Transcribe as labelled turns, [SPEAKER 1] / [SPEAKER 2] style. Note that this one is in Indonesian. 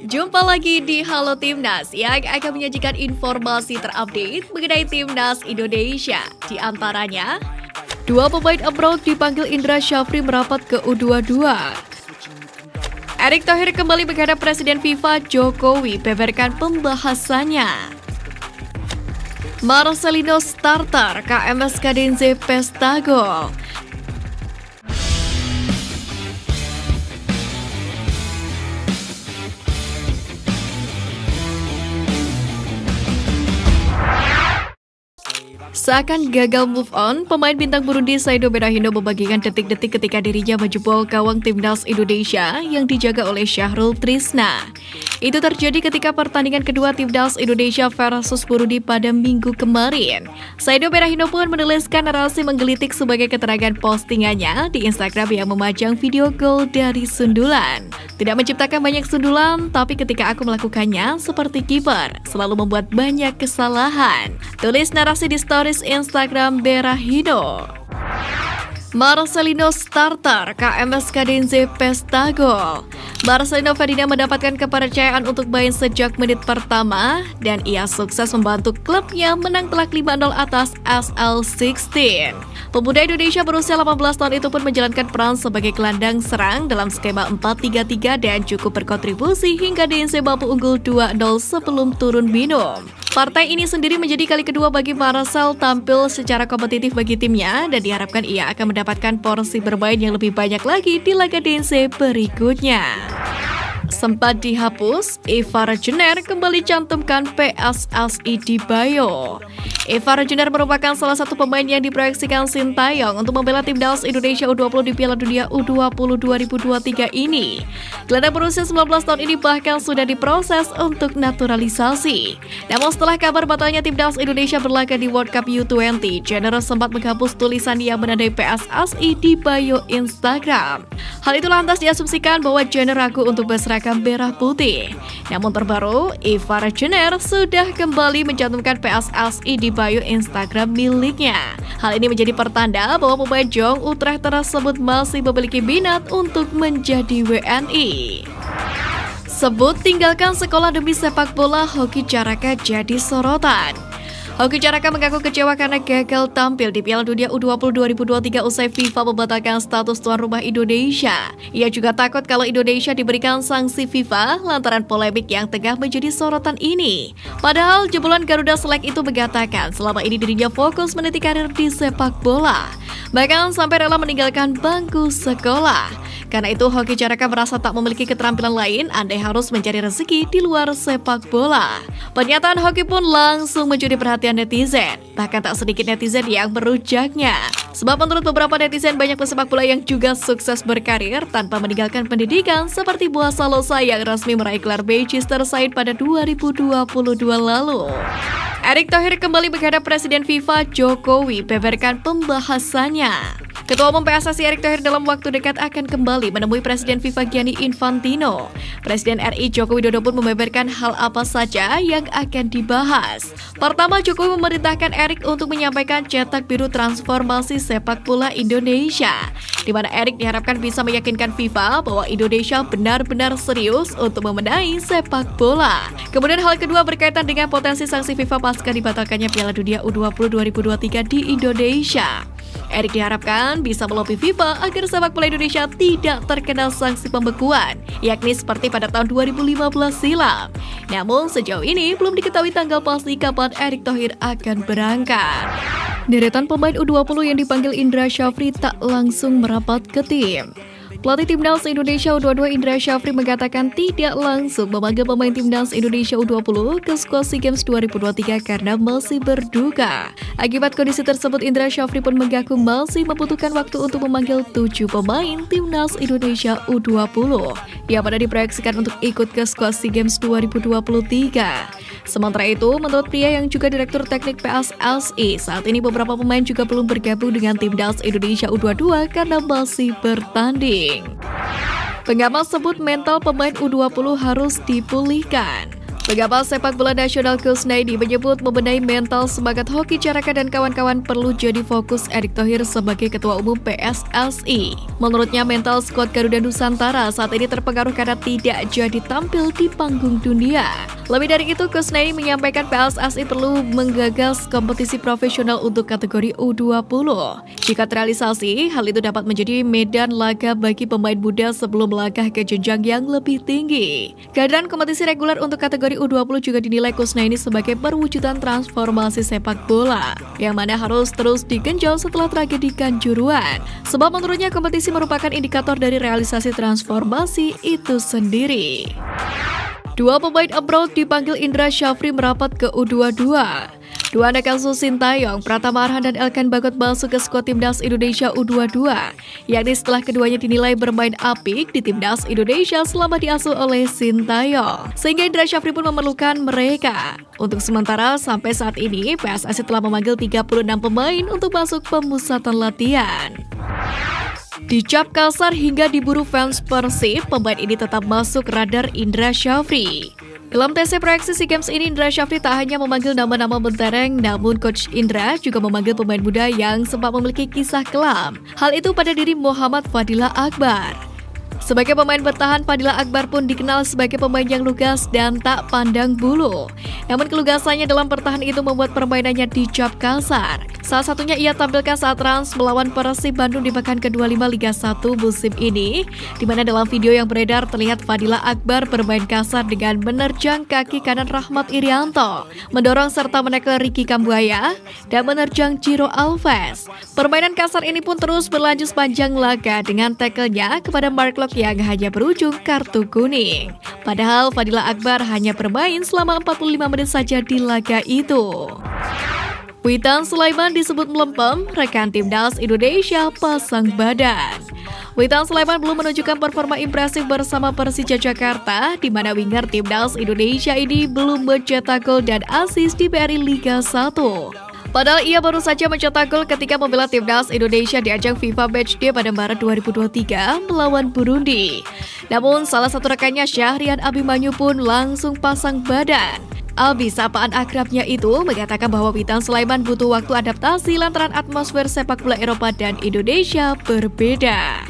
[SPEAKER 1] Jumpa lagi di Halo Timnas yang akan menyajikan informasi terupdate mengenai Timnas Indonesia. Di antaranya, 2 pemain abroad dipanggil Indra Syafri merapat ke U22. Erick Thohir kembali menghadap Presiden FIFA Jokowi, beberkan pembahasannya. Marcelino starter KMS Kadenze Pesta Gol. Seakan gagal move on, pemain bintang Burundi Saido Berahino membagikan detik-detik ketika dirinya menjebol gawang Timnas Indonesia yang dijaga oleh Syahrul Trisna. Itu terjadi ketika pertandingan kedua Timnas Indonesia versus Burundi pada minggu kemarin. Saido Berahino pun menuliskan narasi menggelitik sebagai keterangan postingannya di Instagram yang memajang video gol dari sundulan. Tidak menciptakan banyak sundulan, tapi ketika aku melakukannya seperti kiper, selalu membuat banyak kesalahan. Tulis narasi di stories Instagram Berahino. Marcelino starter KMS Kadenze Pesta Gol. Marcelino Ferdinand mendapatkan kepercayaan untuk main sejak menit pertama dan ia sukses membantu klubnya menang telak 5-0 atas SL16. Pemuda Indonesia berusia 18 tahun itu pun menjalankan peran sebagai gelandang serang dalam skema 4-3-3 dan cukup berkontribusi hingga DNC mampu unggul 2-0 sebelum turun minum. Partai ini sendiri menjadi kali kedua bagi Marcel tampil secara kompetitif bagi timnya dan diharapkan ia akan mendapatkan porsi bermain yang lebih banyak lagi di laga DNC berikutnya. Sempat dihapus, Eva Rajener kembali cantumkan PSSI di bio. Eva Rajener merupakan salah satu pemain yang diproyeksikan Sintayong untuk membela Timnas Indonesia U20 di Piala Dunia U20 2023 ini. Gelandang berusia 19 tahun ini bahkan sudah diproses untuk naturalisasi. Namun setelah kabar batalnya Timnas Indonesia berlaga di World Cup U20, Jenner sempat menghapus tulisan yang menandai PSSI di bio Instagram. Hal itu lantas diasumsikan bahwa Jenner ragu untuk berseragam merah putih. Namun terbaru, Eva Rajener sudah kembali mencantumkan PSSI di bio Instagram miliknya. Hal ini menjadi pertanda bahwa pemain Jong Utrecht tersebut masih memiliki minat untuk menjadi WNI. Sebut tinggalkan sekolah demi sepak bola, Hoki Caraka jadi sorotan. Hoki Caraka mengaku kecewa karena gagal tampil di Piala Dunia U20 2023 usai FIFA membatalkan status tuan rumah Indonesia. Ia juga takut kalau Indonesia diberikan sanksi FIFA lantaran polemik yang tengah menjadi sorotan ini. Padahal jebolan Garuda Select itu mengatakan selama ini dirinya fokus meniti karir di sepak bola. Bahkan sampai rela meninggalkan bangku sekolah. Karena itu Hoki Caraka merasa tak memiliki keterampilan lain andai harus mencari rezeki di luar sepak bola. Pernyataan Hoki pun langsung mencuri perhatian netizen. Bahkan tak sedikit netizen yang merujaknya. Sebab menurut beberapa netizen banyak pesepak bola yang juga sukses berkarir tanpa meninggalkan pendidikan seperti Boaz Salosa yang resmi meraih gelar Manchester United pada 2022 lalu. Erick Thohir kembali menghadap Presiden FIFA Jokowi, beberkan pembahasannya. Ketua Umum PSSI Erick Thohir dalam waktu dekat akan kembali menemui Presiden FIFA Gianni Infantino. Presiden RI Joko Widodo pun membeberkan hal apa saja yang akan dibahas. Pertama, Jokowi memerintahkan Erick untuk menyampaikan cetak biru transformasi sepak bola Indonesia, di mana Erick diharapkan bisa meyakinkan FIFA bahwa Indonesia benar-benar serius untuk membenahi sepak bola. Kemudian hal kedua berkaitan dengan potensi sanksi FIFA pasca dibatalkannya Piala Dunia U20 2023 di Indonesia. Erick diharapkan bisa melobi FIFA agar sepak bola Indonesia tidak terkena sanksi pembekuan, yakni seperti pada tahun 2015 silam. Namun sejauh ini belum diketahui tanggal pasti kapan Erick Thohir akan berangkat. Deretan pemain U20 yang dipanggil Indra Syafri tak langsung merapat ke tim. Pelatih Timnas Indonesia U22 Indra Syafri mengatakan tidak langsung memanggil pemain Timnas Indonesia U20 ke skuad SEA Games 2023 karena masih berduka. Akibat kondisi tersebut, Indra Syafri pun mengaku masih membutuhkan waktu untuk memanggil 7 pemain Timnas Indonesia U20 yang pada diproyeksikan untuk ikut ke skuad SEA Games 2023. Sementara itu, menurut pria yang juga Direktur Teknik PSSI, saat ini beberapa pemain juga belum bergabung dengan Timnas Indonesia U22 karena masih bertanding. Pengamat sebut mental pemain U20 harus dipulihkan. Pengamat sepak bola nasional Kusnaidi menyebut membenahi mental semangat Hoki Caraka dan kawan-kawan perlu jadi fokus Erick Thohir sebagai Ketua Umum PSSI. Menurutnya mental skuad Garuda Nusantara saat ini terpengaruh karena tidak jadi tampil di panggung dunia. Lebih dari itu, Kusnaidi menyampaikan PSSI perlu menggagas kompetisi profesional untuk kategori U20. Jika terrealisasi, hal itu dapat menjadi medan laga bagi pemain muda sebelum melangkah ke jenjang yang lebih tinggi. Kehadiran kompetisi reguler untuk kategori U20 juga dinilai Kusnaidi sebagai perwujudan transformasi sepak bola, yang mana harus terus digenjot setelah tragedi Kanjuruhan. Sebab menurutnya kompetisi merupakan indikator dari realisasi transformasi itu sendiri. Dua pemain abroad dipanggil Indra Syafri merapat ke U22. Dua anak asuh Sintayong, Pratama Arhan dan Elkan Bagot masuk ke skuad Timnas Indonesia U22, yakni setelah keduanya dinilai bermain apik di Timnas Indonesia selama diasuh oleh Sintayong. Sehingga Indra Syafri pun memerlukan mereka. Untuk sementara, sampai saat ini PSSI telah memanggil 36 pemain untuk masuk pemusatan latihan. Dicap kasar hingga diburu fans Persib, pemain ini tetap masuk radar Indra Syafri. Dalam TC proyeksi SEA Games ini, Indra Syafri tak hanya memanggil nama-nama mentereng, namun Coach Indra juga memanggil pemain muda yang sempat memiliki kisah kelam. Hal itu pada diri Muhammad Fadilah Akbar. Sebagai pemain bertahan, Fadilah Akbar pun dikenal sebagai pemain yang lugas dan tak pandang bulu. Namun kelugasannya dalam bertahan itu membuat permainannya dicap kasar. Salah satunya ia tampilkan saat Rans melawan Persib Bandung di pekan ke-25 Liga 1 musim ini, di mana dalam video yang beredar terlihat Fadilah Akbar bermain kasar dengan menerjang kaki kanan Rahmat Irianto, mendorong serta menekel Ricky Kambuaya, dan menerjang Ciro Alves. Permainan kasar ini pun terus berlanjut sepanjang laga dengan tackle-nya kepada Mark Locke yang hanya berujung kartu kuning. Padahal Fadilah Akbar hanya bermain selama 45 menit saja di laga itu. Witan Sulaiman disebut melempem, rekan Timnas Indonesia pasang badan. Witan Sulaiman belum menunjukkan performa impresif bersama Persija Jakarta, di mana winger Timnas Indonesia ini belum mencetak gol dan assist di BRI Liga 1. Padahal ia baru saja mencetak gol ketika membela Timnas Indonesia di ajang FIFA Matchday pada Maret 2023 melawan Burundi. Namun salah satu rekannya Syahrian Abimanyu pun langsung pasang badan. Abi, sapaan akrabnya itu, mengatakan bahwa Witan Sulaiman butuh waktu adaptasi lantaran atmosfer sepak bola Eropa dan Indonesia berbeda.